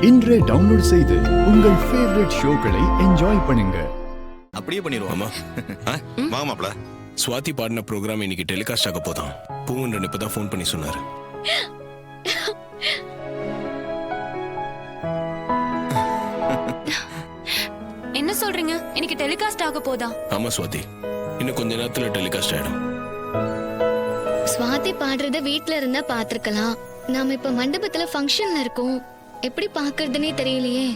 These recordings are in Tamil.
இன்றே டவுன்லோட் செய்து உங்கள் ஃபேவரட் ஷோக்களை என்ஜாய் பண்ணுங்க. அப்படியே பண்ணிடுவோம். வாங்க மாப்ள. ஸ்வாதி பாடின ப்ரோக்ராம் இன்னைக்கு டெலிகாஸ்ட் ஆக போதான். பூவன் இப்பதான் ஃபோன் பண்ணி சொன்னாரு. என்ன சொல்றீங்க? இன்னைக்கு டெலிகாஸ்ட் ஆக போதா? ஆமா ஸ்வாதி, இன்னும் கொஞ்ச நேரத்துல டெலிகாஸ்ட் ஆயிடும். ஸ்வாதி பாடுறத வீட்ல இருந்தா பாத்துருக்கலாம். நாம இப்ப மண்டபத்துல ஃபங்க்ஷன்ல இருக்கோம். எப்படி பாக்குறதுனே தெரியலையே.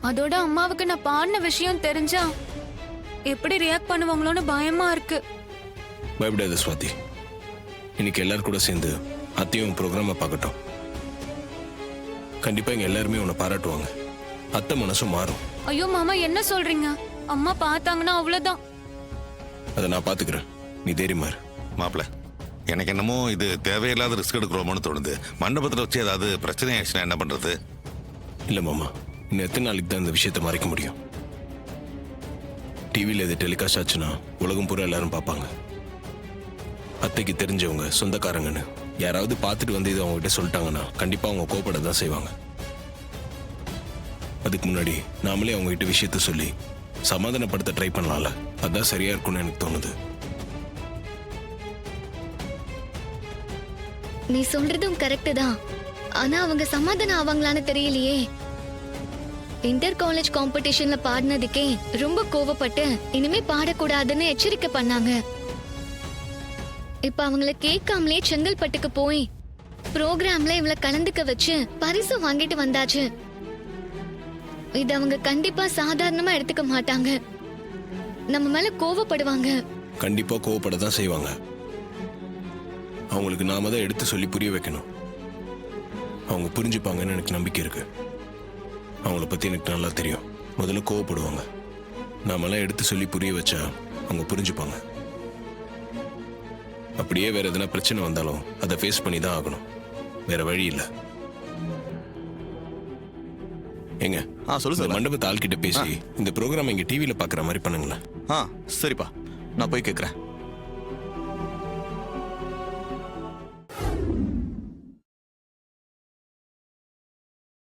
அதோட அம்மாவுக்கு நான் பாடின விஷயம் தெரிஞ்சா எப்படி ரியாக்ட் பண்ணுவாங்களோன்னு பயமா இருக்கு. பயப்படாத ஸ்வாதி, இன்னைக்கு எல்லாரும் கூட சேர்ந்து அத்தையும் ப்ரோக்ராம பார்க்கட்டும். கண்டிப்பா இங்க எல்லாருமே உன்னை பாராட்டுவாங்க. அத்தை மனசும் மாறும். ஐயோ மாமா, என்ன சொல்றீங்க? அம்மா பார்த்தாங்கன்னா அவ்வளவுதான். அதை நான் பாத்துக்கிறேன், நீ தைரியமா இரு. மாப்ள, எனக்கு என்னமோ இது தேவையில்லாத ரிஸ்க் எடுக்கிறோமோன்னு தோணுது. மண்டபத்தில் வச்சு ஏதாவது பிரச்சனை ஆயிடுச்சுன்னா என்ன பண்றது? இல்ல மாமா, இன்னும் எத்தனை நாளைக்கு தான் இந்த விஷயத்தை மறைக்க முடியும்? டிவியில் இது டெலிகாஸ்ட் ஆச்சுன்னா உலகம் பூரா எல்லாரும் பார்ப்பாங்க. அத்தைக்கு தெரிஞ்சவங்க சொந்தக்காரங்கன்னு யாராவது பார்த்துட்டு வந்து இது அவங்ககிட்ட சொல்லிட்டாங்கன்னா கண்டிப்பா அவங்க கோபப்பட தான் செய்வாங்க. அதுக்கு முன்னாடி நாமளே அவங்ககிட்ட விஷயத்த சொல்லி சமாதானப்படுத்த ட்ரை பண்ணலாம்ல. அதான் சரியா இருக்கும்னு எனக்கு தோணுது. நீ சொல்றதும் கரெக்ட் தான். ஆனா அவங்க சமாதானம் ஆவாங்களான்னு தெரியலையே. இன்டர் காலேஜ் காம்படிஷன்ல பாடினதுக்கே ரொம்ப கோவப்பட்டு இனிமே பாடக்கூடாதுன்னு எச்சரிக்கை பண்ணாங்க. இப்ப அவங்கள கேட்காமலே செங்கல்பட்டுக்கு போய் ப்ரோக்ராம்ல இவள கலந்துக்க வச்சு பரிசு வாங்கிட்டு வந்தாச்சு. இது அவங்க கண்டிப்பா சாதாரணமா எடுத்துக்க மாட்டாங்க. நம்ம மேல கோவப்படுவாங்க. கண்டிப்பா கோவப்பட தான் செய்வாங்க. அவங்களுக்கு நாம தான் எடுத்து சொல்லி புரிய வைக்கணும். அவங்க புரிஞ்சுப்பாங்கன்னு எனக்கு நம்பிக்கை இருக்கு. அவங்கள பத்தி எனக்கு நல்லா தெரியும். முதல்ல கோவப்படுவாங்க. நாமெல்லாம் எடுத்து சொல்லி புரிய வச்சா அவங்க புரிஞ்சுப்பாங்க. அப்படியே வேற எதனா பிரச்சனை வந்தாலும் அதை ஃபேஸ் பண்ணி தான் ஆகணும். வேற வழி இல்லை. எங்க சொல்லு சார். மண்டபத்தை ஆள்கிட்ட பேசி இந்த ப்ரோக்ராம் இங்க டிவியில பாக்குற மாதிரி பண்ணுங்களேன். சரிப்பா, நான் போய் கேட்கறேன்.